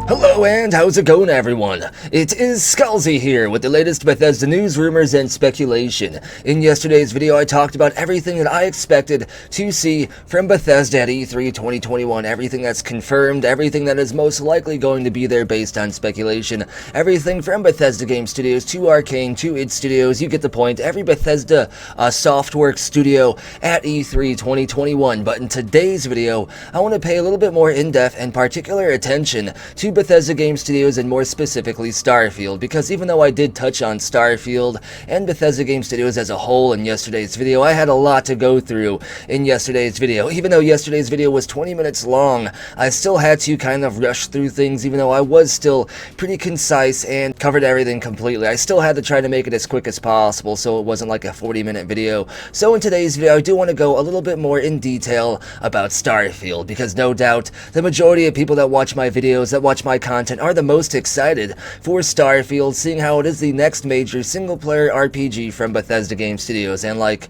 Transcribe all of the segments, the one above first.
Hello and how's it going, everyone? It is Skullzi here with the latest Bethesda news, rumors, and speculation. In yesterday's video, I talked about everything that I expected to see from Bethesda at E3 2021. Everything that's confirmed, everything that is most likely going to be there based on speculation. Everything from Bethesda Game Studios to Arcane to id Studios, you get the point. Every Bethesda Softworks studio at E3 2021. But in today's video, I want to pay a little bit more in-depth and particular attention to Bethesda Game Studios and more specifically Starfield, because even though I did touch on Starfield and Bethesda Game Studios as a whole in yesterday's video, I had a lot to go through in yesterday's video. Even though yesterday's video was 20 minutes long, I still had to kind of rush through things, even though I was still pretty concise and covered everything completely. I still had to try to make it as quick as possible so it wasn't like a 40-minute video. So in today's video, I do want to go a little bit more in detail about Starfield, because no doubt the majority of people that watch my videos, that watch my content, are the most excited for Starfield, seeing how it is the next major single-player RPG from Bethesda Game Studios, and like,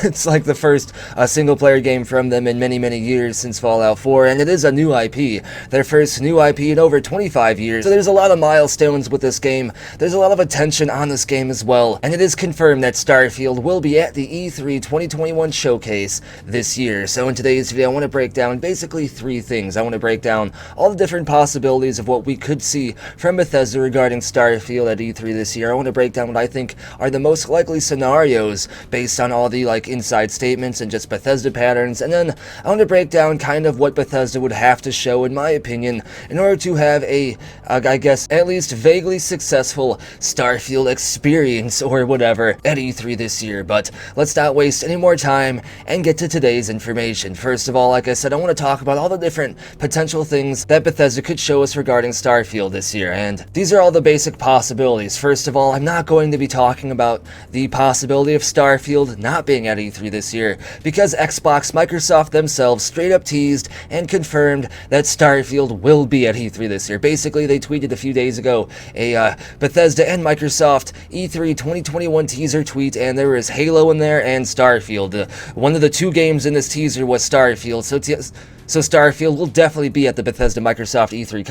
it's like the first single-player game from them in many, many years since Fallout 4, and it is a new IP, their first new IP in over 25 years, so there's a lot of milestones with this game, there's a lot of attention on this game as well, and it is confirmed that Starfield will be at the E3 2021 showcase this year. So in today's video, I want to break down basically three things. I want to break down all the different possibilities of what we could see from Bethesda regarding Starfield at E3 this year. I want to break down what I think are the most likely scenarios based on all the inside statements and just Bethesda patterns, and then I want to break down kind of what Bethesda would have to show, in my opinion, in order to have a, I guess, at least vaguely successful Starfield experience or whatever at E3 this year. But let's not waste any more time and get to today's information. First of all, like I said, I want to talk about all the different potential things that Bethesda could show us regarding Starfield this year, and these are all the basic possibilities. First of all, I'm not going to be talking about the possibility of Starfield not being at E3 this year, because Xbox, Microsoft themselves straight up teased and confirmed that Starfield will be at E3 this year. Basically, they tweeted a few days ago a Bethesda and Microsoft E3 2021 teaser tweet, and there was Halo in there and Starfield. One of the two games in this teaser was Starfield, so Starfield will definitely be at the Bethesda Microsoft E3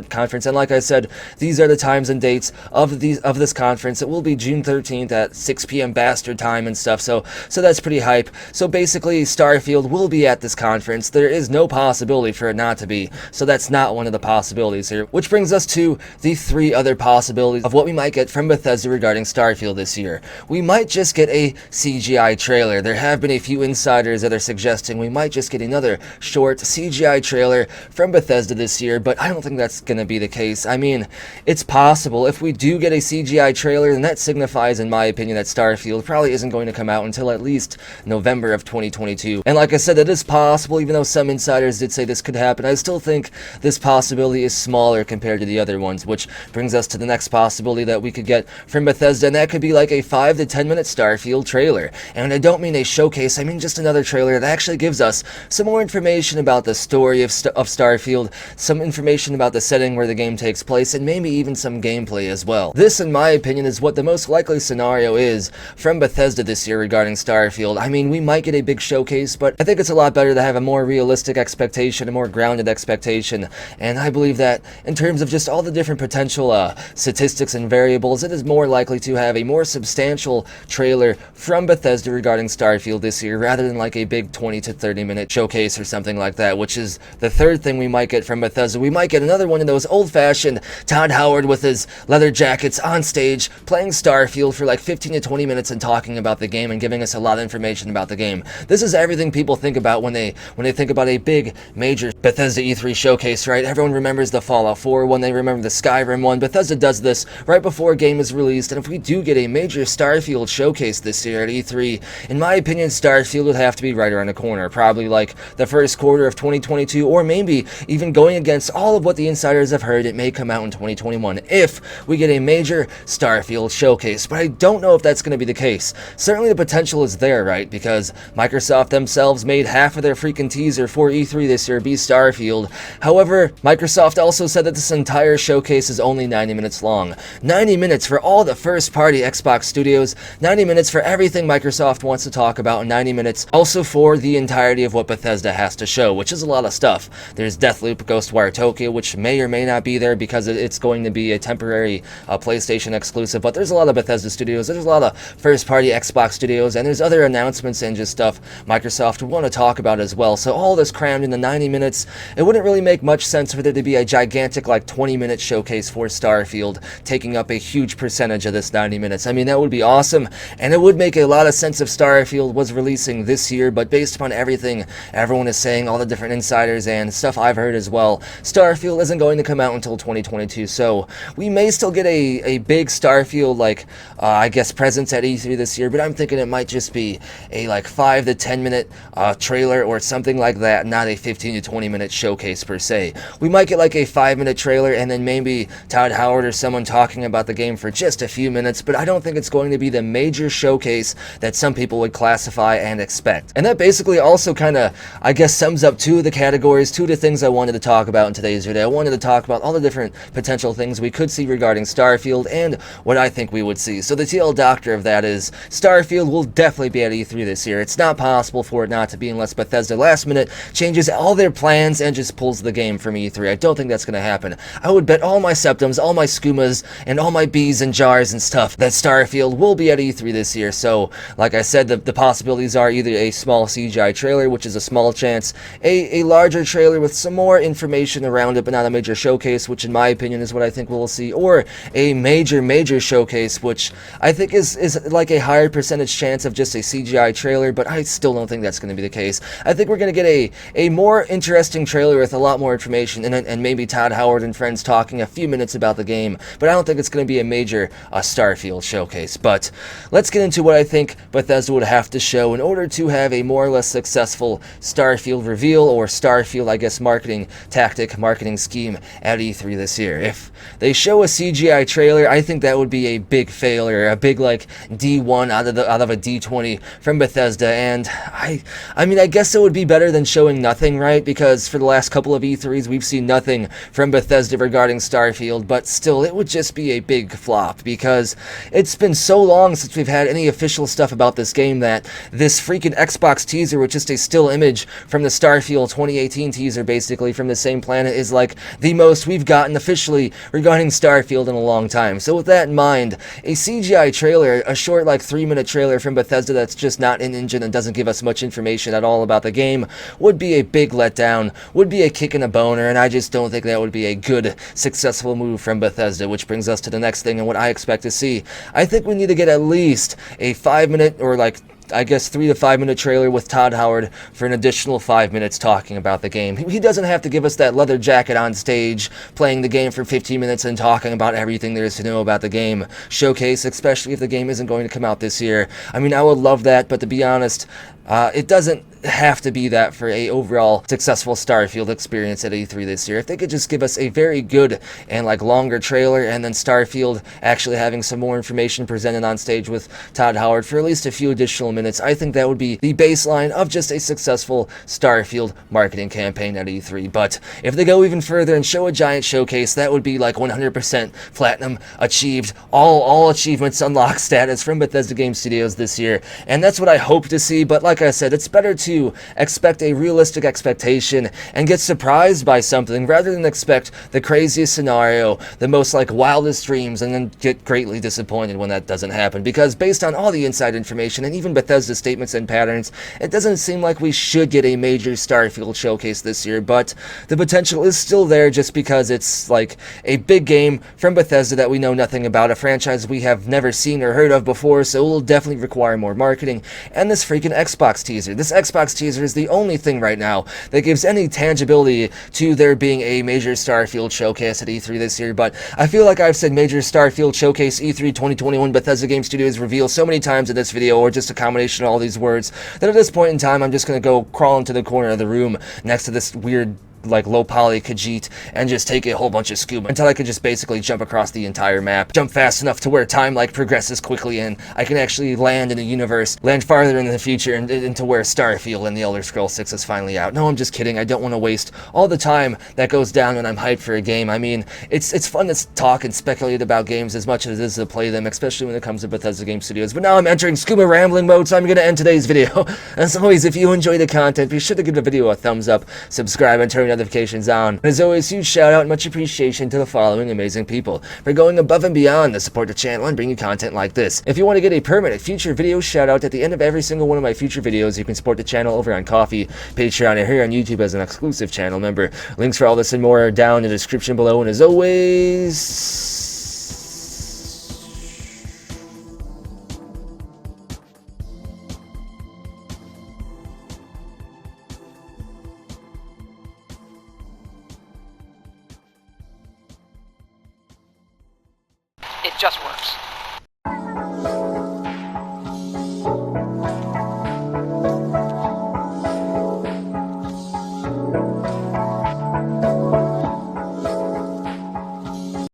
conference, and like I said, these are the times and dates of this conference. It will be June 13th at 6 p.m. Bastard time and stuff, so that's pretty hype. So basically, Starfield will be at this conference. There is no possibility for it not to be, so that's not one of the possibilities here. Which brings us to the three other possibilities of what we might get from Bethesda regarding Starfield this year. We might just get a CGI trailer. There have been a few insiders that are suggesting we might just get another short CGI trailer from Bethesda this year, but I don't think that's going to be the case. I mean, it's possible. If we do get a CGI trailer, then that signifies, in my opinion, that Starfield probably isn't going to come out until at least November of 2022. And like I said, it is possible, even though some insiders did say this could happen. I still think this possibility is smaller compared to the other ones, which brings us to the next possibility that we could get from Bethesda, and that could be like a 5 to 10 minute Starfield trailer. And I don't mean a showcase, I mean just another trailer that actually gives us some more information about the story of Starfield, some information about the setting where the game takes place, and maybe even some gameplay as well. This, in my opinion, is what the most likely scenario is from Bethesda this year regarding Starfield. I mean, we might get a big showcase, but I think it's a lot better to have a more realistic expectation, a more grounded expectation, and I believe that in terms of just all the different potential statistics and variables, it is more likely to have a more substantial trailer from Bethesda regarding Starfield this year, rather than like a big 20 to 30 minute showcase or something like that, which is the third thing we might get from Bethesda. We might get another one of those old-fashioned Todd Howard with his leather jackets on stage playing Starfield for like 15 to 20 minutes and talking about the game and giving us a lot of information about the game. This is everything people think about when they think about a big major Bethesda E3 showcase, right? Everyone remembers the Fallout 4 one, they remember the Skyrim one. Bethesda does this right before a game is released, and if we do get a major Starfield showcase this year at E3, in my opinion, Starfield would have to be right around the corner, probably like the first quarter of 2022, or maybe even going against all of what the insiders have heard, it may come out in 2021 if we get a major Starfield showcase. But I don't know if that's going to be the case. Certainly the potential is there, right? Because Microsoft themselves made half of their freaking teaser for E3 this year be Starfield. However, Microsoft also said that this entire showcase is only 90 minutes long. 90 minutes for all the first-party Xbox studios, 90 minutes for everything Microsoft wants to talk about, and 90 minutes also for the entirety of what Bethesda has to show, which is a lot of stuff. There's Deathloop, Ghostwire Tokyo, which may or may not be there because it's going to be a temporary PlayStation exclusive, but there's a lot of Bethesda studios, there's a lot of first-party Xbox studios, and there's other announcements and just stuff Microsoft would want to talk about as well. So all this crammed into 90 minutes, it wouldn't really make much sense for there to be a gigantic, like, 20-minute showcase for Starfield, taking up a huge percentage of this 90 minutes. I mean, that would be awesome, and it would make a lot of sense if Starfield was releasing this year, but based upon everything everyone is saying, all the different insiders and stuff I've heard as well, Starfield isn't going to come out until 2022, so we may still get a big Starfield, like, I guess, presence at E3 this year, but I'm thinking it might just be a, like, 5 to 10 minute trailer or something like that, not a 15 to 20 minute showcase per se. We might get, like, a 5-minute trailer and then maybe Todd Howard or someone talking about the game for just a few minutes, but I don't think it's going to be the major showcase that some people would classify and expect. And that basically also kind of, I guess, sums up two of the categories, two of the things I wanted to talk about in today's video. I wanted to talk about all the different potential things we could see regarding Starfield and what I think we would see. So the TL Doctor of that is Starfield will definitely be at E3 this year. It's not possible for it not to be unless Bethesda last minute changes all their plans and just pulls the game from E3. I don't think that's going to happen. I would bet all my septums, all my skumas, and all my bees and jars and stuff that Starfield will be at E3 this year. So, like I said, the possibilities are either a small CGI trailer, which is a small chance, a larger trailer with some more information around it, but not a major showcase, which in my opinion is what I think we'll see, or a major showcase, which I think is like a higher percentage chance of just a CGI trailer, but I still don't think that's going to be the case. I think we're going to get a more interesting trailer with a lot more information, and maybe Todd Howard and friends talking a few minutes about the game, but I don't think it's going to be a major Starfield showcase. But let's get into what I think Bethesda would have to show in order to have a more or less successful Starfield reveal, or Starfield, I guess, marketing tactic, marketing scheme at E3 this year. If they show a CGI trailer, I think that would be a big failure, a big, like, D1 out of a D20 from Bethesda, and I mean, I guess it would be better than showing nothing, right? Because for the last couple of E3s, we've seen nothing from Bethesda regarding Starfield, but still, it would just be a big flop, because it's been so long since we've had any official stuff about this game that this freaking Xbox teaser with just a still image from the Starfield 2018 teaser, basically from the same planet, is like the most we've gotten officially regarding Starfield in a long time. So with that in mind, a CGI trailer, a short, like, 3-minute trailer from Bethesda that's just not in engine and doesn't give us much information at all about the game, would be a big letdown, would be a kick in a boner, and I just don't think that would be a good, successful move from Bethesda, which brings us to the next thing and what I expect to see. I think we need to get at least a 5-minute, or, like, I guess 3 to 5 minute trailer with Todd Howard for an additional 5 minutes talking about the game. He doesn't have to give us that leather jacket on stage, playing the game for 15 minutes and talking about everything there is to know about the game showcase, especially if the game isn't going to come out this year. I mean, I would love that, but to be honest, it doesn't have to be that for a overall successful Starfield experience at E3 this year. If they could just give us a very good and, like, longer trailer, and then Starfield actually having some more information presented on stage with Todd Howard for at least a few additional minutes, I think that would be the baseline of just a successful Starfield marketing campaign at E3. But if they go even further and show a giant showcase, that would be like 100% platinum achieved, all achievements unlocked status from Bethesda Game Studios this year, and that's what I hope to see. But like I said, it's better to expect a realistic expectation and get surprised by something rather than expect the craziest scenario, the most, like, wildest dreams, and then get greatly disappointed when that doesn't happen. Because based on all the inside information and even Bethesda's statements and patterns, it doesn't seem like we should get a major Starfield showcase this year, but the potential is still there just because it's like a big game from Bethesda that we know nothing about, a franchise we have never seen or heard of before, so it will definitely require more marketing. And this freaking Xbox teaser. This Xbox teaser is the only thing right now that gives any tangibility to there being a major Starfield showcase at E3 this year, but I feel like I've said major Starfield showcase E3 2021 Bethesda Game Studios reveal so many times in this video, or just a combination of all these words, that at this point in time I'm just going to go crawl into the corner of the room next to this weird like low poly Khajiit and just take a whole bunch of scuba until I could just basically jump across the entire map. Jump fast enough to where time like progresses quickly and I can actually land in the universe, land farther in the future and into where Starfield and the Elder Scrolls 6 is finally out. No, I'm just kidding. I don't want to waste all the time that goes down when I'm hyped for a game. I mean, it's fun to talk and speculate about games as much as it is to play them, especially when it comes to Bethesda Game Studios. But now I'm entering scuba rambling mode, so I'm going to end today's video. As always, if you enjoy the content, be sure to give the video a thumbs up, subscribe, and turn notifications on. And as always, huge shout out and much appreciation to the following amazing people for going above and beyond to support the channel and bring you content like this. If you want to get a permanent future video shout out at the end of every single one of my future videos, you can support the channel over on Ko-fi, Patreon, and here on YouTube as an exclusive channel member. Links for all this and more are down in the description below, and as always, it just works.